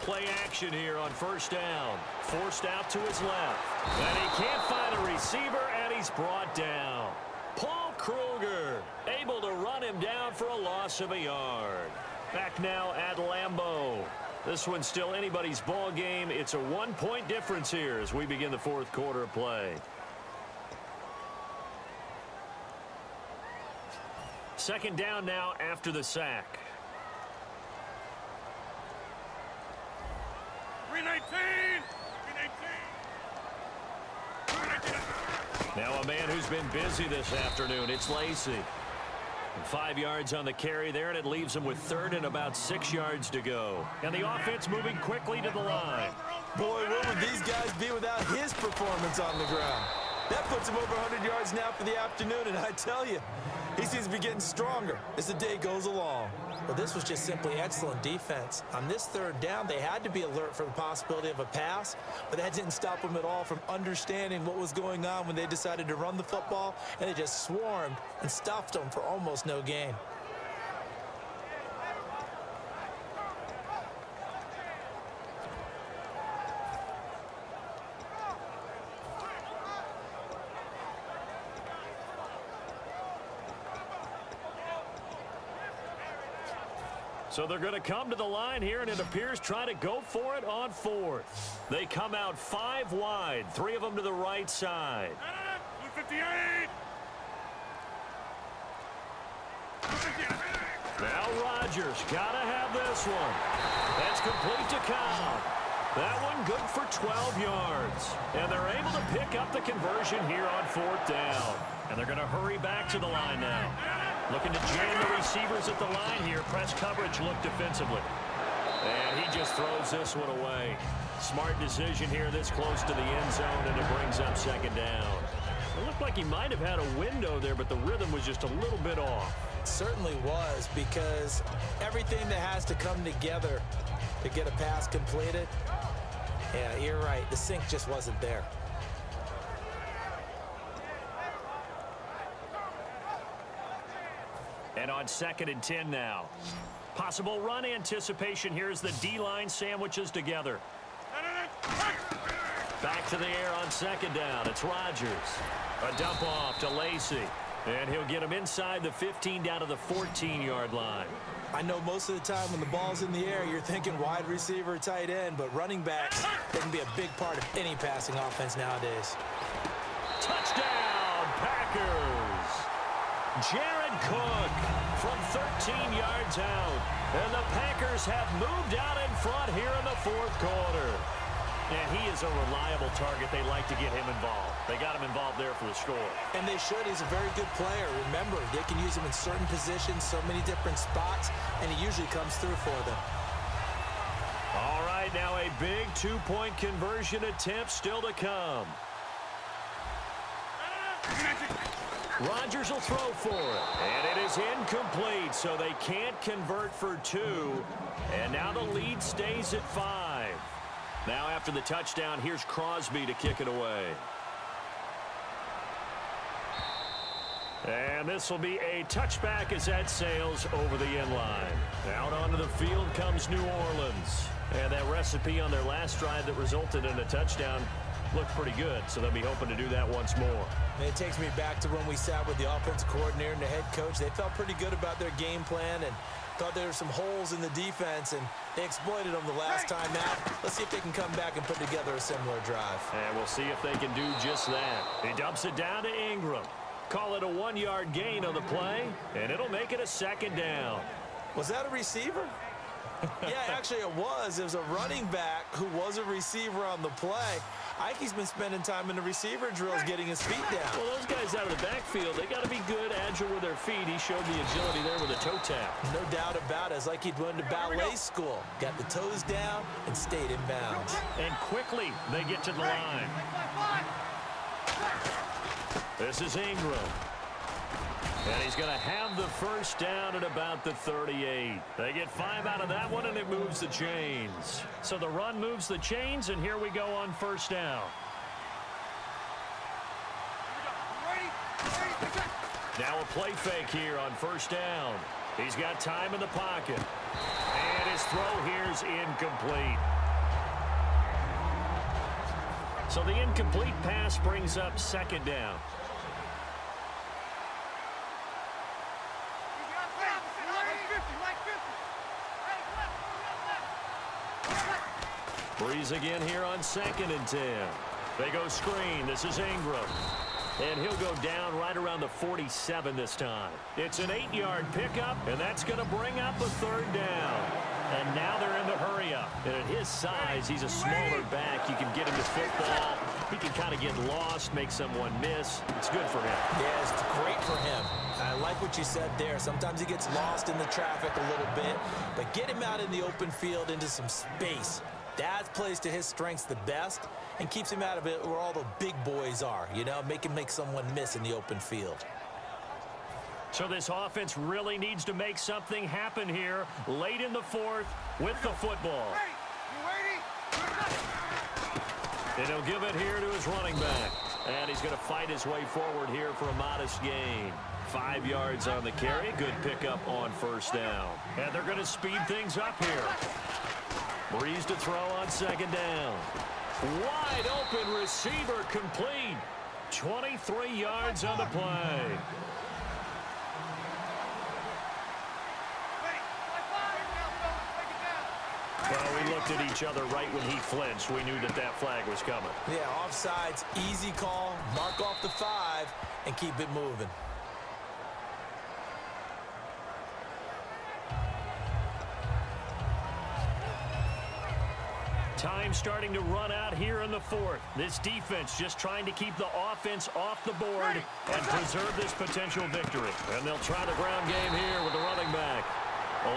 Play action here on first down. Forced out to his left. And he can't find a receiver, and he's brought down. Paul Kruger able to run him down for a loss of a yard. Back now at Lambeau. This one's still anybody's ball game. It's a 1-point difference here as we begin the fourth quarter of play. Second down now after the sack. 319! Now a man who's been busy this afternoon. It's Lacey. 5 yards on the carry there, and it leaves him with third and about 6 yards to go. And the offense moving quickly to the line. Boy, what would these guys be without his performance on the ground? That puts him over 100 yards now for the afternoon, and I tell you, he seems to be getting stronger as the day goes along. Well, this was just simply excellent defense. On this third down, they had to be alert for the possibility of a pass, but that didn't stop them at all from understanding what was going on when they decided to run the football, and they just swarmed and stuffed them for almost no gain. So they're going to come to the line here, and it appears try to go for it on fourth. They come out 5 wide, 3 of them to the right side. 258! Now Rodgers got to have this one. That's complete to Cobb. That one good for 12 yards. And they're able to pick up the conversion here on fourth down. And they're going to hurry back to the line now. Looking to jam the receivers at the line here. Press coverage look defensively. And he just throws this one away. Smart decision here this close to the end zone, and it brings up second down. It looked like he might have had a window there, but the rhythm was just a little bit off. It certainly was, because everything that has to come together to get a pass completed, yeah, you're right. The sync just wasn't there. And on 2nd and 10 now. Possible run anticipation here as the D-line sandwiches together. Back to the air on 2nd down. It's Rodgers. A dump off to Lacey. And he'll get him inside the 15 down to the 14-yard line. I know most of the time when the ball's in the air, you're thinking wide receiver, tight end, but running backs can be a big part of any passing offense nowadays. Touchdown, Packers! Jared Cook from 13 yards out. And the Packers have moved out in front here in the fourth quarter. And he is a reliable target. They like to get him involved. They got him involved there for the score. And they should. He's a very good player. Remember, they can use him in certain positions, so many different spots, and he usually comes through for them. All right, now a big 2-point conversion attempt still to come. Rodgers will throw for it. And it is incomplete, so they can't convert for 2. And now the lead stays at 5. Now after the touchdown, here's Crosby to kick it away. And this will be a touchback as that sails over the end line. Out onto the field comes New Orleans. And that recipe on their last drive that resulted in a touchdown looked pretty good, so they'll be hoping to do that once more. And it takes me back to when we sat with the offensive coordinator and the head coach. They felt pretty good about their game plan and thought there were some holes in the defense, and they exploited them the last time out. Let's see if they can come back and put together a similar drive. And we'll see if they can do just that. He dumps it down to Ingram. Call it a 1-yard gain on the play, and it'll make it a 2nd down. Was that a receiver? Yeah, actually it was. It was a running back who was a receiver on the play. Ike's been spending time in the receiver drills getting his feet down. Well, those guys out of the backfield, they got to be good, agile with their feet. He showed the agility there with a toe tap. No doubt about it. It's like he'd went to ballet school. Got the toes down and stayed in bounds. And quickly they get to the line. This is Ingram. And he's going to have the first down at about the 38. They get 5 out of that one, and it moves the chains. So the run moves the chains, and here we go on first down. Now a play fake here on first down. He's got time in the pocket. And his throw here's incomplete. So the incomplete pass brings up second down. Breeze again here on 2nd and 10. They go screen. This is Ingram. And he'll go down right around the 47 this time. It's an 8-yard pickup, and that's going to bring up a third down. And now they're in the hurry-up. And at his size, he's a smaller back. You can get him to football. He can kind of get lost, make someone miss. It's good for him. Yeah, it's great for him. I like what you said there. Sometimes he gets lost in the traffic a little bit, but get him out in the open field into some space. That plays to his strengths the best and keeps him out of it where all the big boys are, you know, make him make someone miss in the open field. So this offense really needs to make something happen here late in the fourth with the football. And he'll give it here to his running back. And he's going to fight his way forward here for a modest gain. 5 yards on the carry. Good pickup on first down. And they're going to speed things up here. Breeze to throw on 2nd down. Wide open receiver complete. 23 yards on the play. Well, we looked at each other right when he flinched. We knew that that flag was coming. Yeah, offsides, easy call. Mark off the 5 and keep it moving. Time starting to run out here in the fourth. This defense just trying to keep the offense off the board and preserve this potential victory. And they'll try the ground game here with the running back.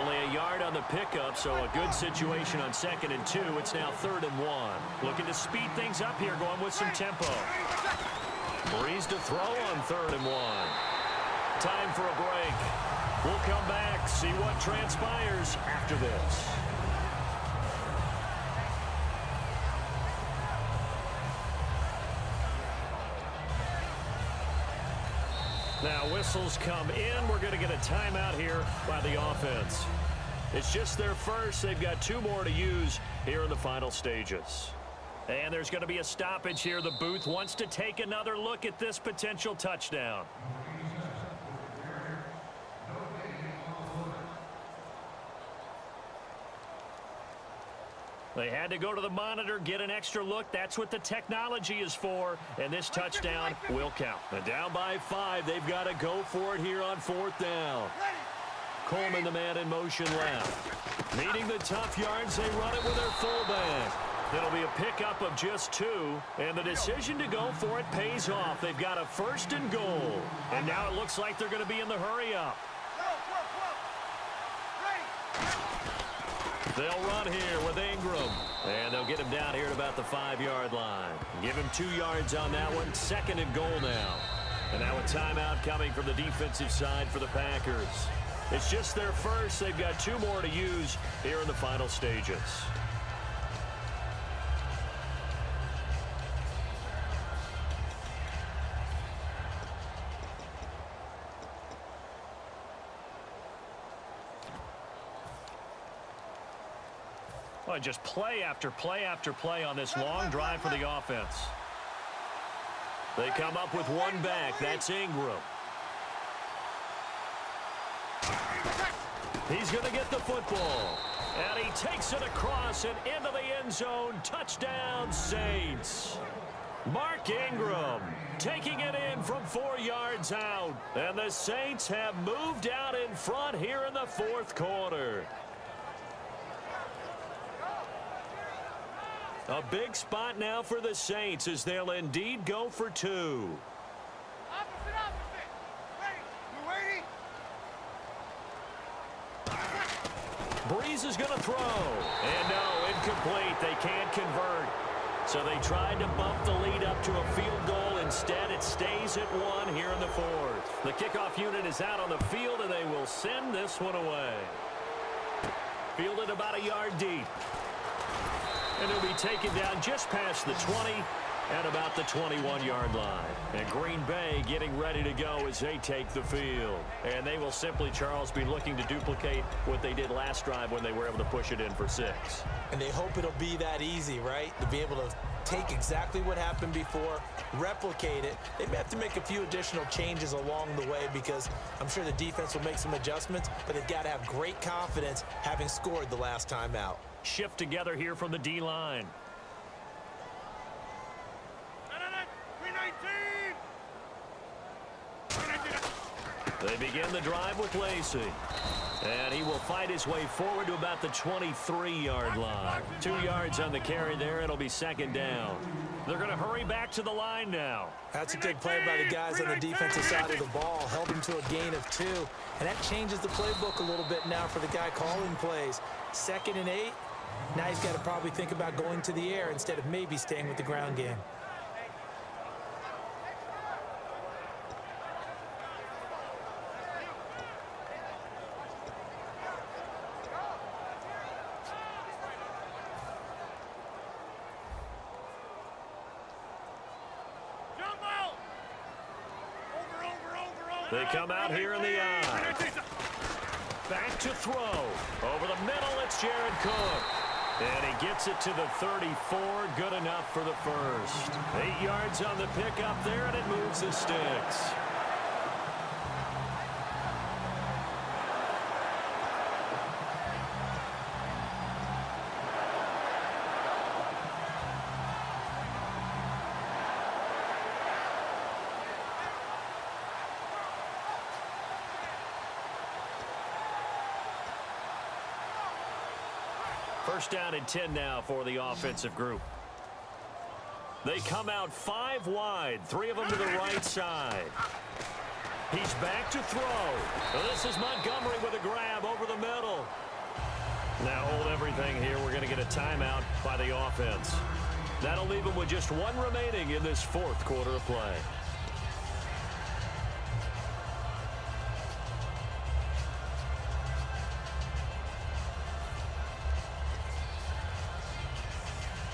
Only a yard on the pickup, so a good situation on 2nd and 2. It's now 3rd and 1. Looking to speed things up here, going with some tempo. Breeze to throw on 3rd and 1. Time for a break. We'll come back, see what transpires after this. Now whistles come in. We're going to get a timeout here by the offense. It's just their first. They've got 2 more to use here in the final stages. And there's going to be a stoppage here. The booth wants to take another look at this potential touchdown. They had to go to the monitor, get an extra look. That's what the technology is for. And this touchdown will count. And down by 5, they've got to go for it here on 4th down. Coleman, the man in motion left. Needing the tough yards, they run it with their fullback. It'll be a pickup of just 2. And the decision to go for it pays off. They've got a 1st and goal. And now it looks like they're going to be in the hurry-up. They'll run here with Ingram. And they'll get him down here at about the 5-yard line. Give him 2 yards on that one. 2nd and goal now. And now a timeout coming from the defensive side for the Packers. It's just their first. They've got 2 more to use here in the final stages. Well, just play after play after play on this long drive for the offense. They come up with 1 back. That's Ingram. He's going to get the football. And he takes it across and into the end zone. Touchdown, Saints. Mark Ingram taking it in from 4 yards out. And the Saints have moved out in front here in the 4th quarter. A big spot now for the Saints as they'll indeed go for 2. Breeze is going to throw. And no, incomplete. They can't convert. So they tried to bump the lead up to a field goal. Instead, it stays at 1 here in the 4th. The kickoff unit is out on the field, and they will send this one away. Fielded about a yard deep. And he'll be taken down just past the 20 at about the 21-yard line. And Green Bay getting ready to go as they take the field. And they will simply, Charles, be looking to duplicate what they did last drive when they were able to push it in for 6. And they hope it'll be that easy, right? To be able to take exactly what happened before, replicate it. They may have to make a few additional changes along the way because I'm sure the defense will make some adjustments, but they've got to have great confidence having scored the last time out. Shift together here from the D-line. They begin the drive with Lacey. And he will fight his way forward to about the 23-yard line. 2 yards on the carry there. It'll be 2nd down. They're going to hurry back to the line now. That's a good play by the guys on the defensive side of the ball. Held him to a gain of 2. And that changes the playbook a little bit now for the guy calling plays. 2nd and 8. Now he's got to probably think about going to the air instead of maybe staying with the ground game. They come out here in the eye. Back to throw. Over the middle, it's Jared Cook. And he gets it to the 34. Good enough for the first. 8 yards on the pickup there, and it moves the sticks. First down and 10 now for the offensive group. They come out 5 wide, 3 of them to the right side. He's back to throw. Well, this is Montgomery with a grab over the middle. Now hold everything here. We're going to get a timeout by the offense. That'll leave them with just 1 remaining in this 4th quarter of play.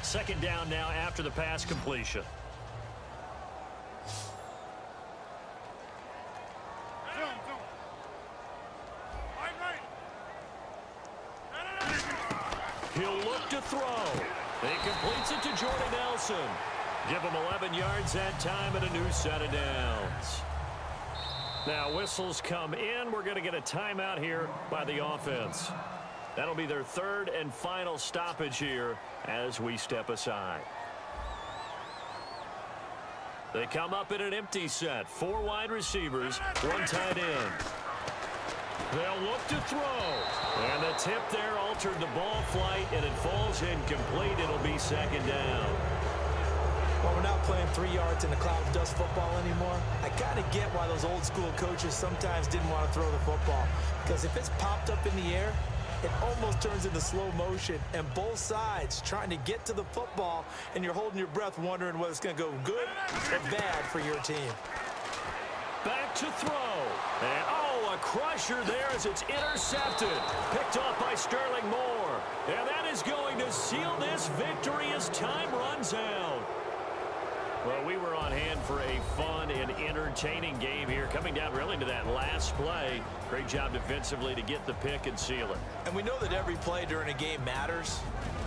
Second down now after the pass completion. He'll look to throw. He completes it to Jordan Nelson. Give him 11 yards that time and a new set of downs. Now whistles come in. We're going to get a timeout here by the offense. That'll be their 3rd and final stoppage here as we step aside. They come up in an empty set. 4 wide receivers, 1 tight end. They'll look to throw. And the tip there altered the ball flight, and it falls incomplete. It'll be 2nd down. Well, we're not playing 3 yards in the cloud of dust football anymore. I kind of get why those old school coaches sometimes didn't want to throw the football. Because if it's popped up in the air, it almost turns into slow motion, and both sides trying to get to the football, and you're holding your breath wondering whether it's going to go good or bad for your team. Back to throw. And, oh, a crusher there as it's intercepted. Picked off by Sterling Moore. And that is going to seal this victory as time runs out. Well, we were on hand for a fun and entertaining game here, coming down really to that last play. Great job defensively to get the pick and seal it. And we know that every play during a game matters.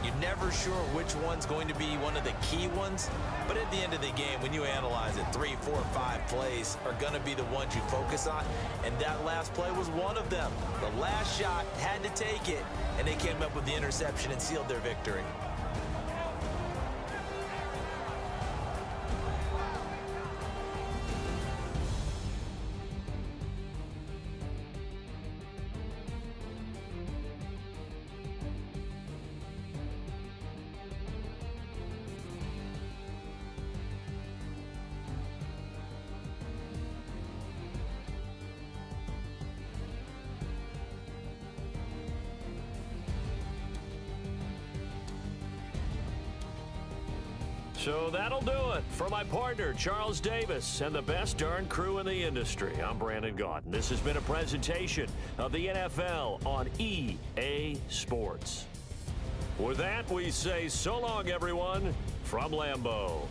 You're never sure which one's going to be one of the key ones. But at the end of the game, when you analyze it, 3, 4, 5 plays are going to be the ones you focus on. And that last play was one of them. The last shot had to take it, and they came up with the interception and sealed their victory. So that'll do it. For my partner, Charles Davis, and the best darn crew in the industry, I'm Brandon Gaudin. This has been a presentation of the NFL on EA Sports. With that, we say so long, everyone, from Lambeau.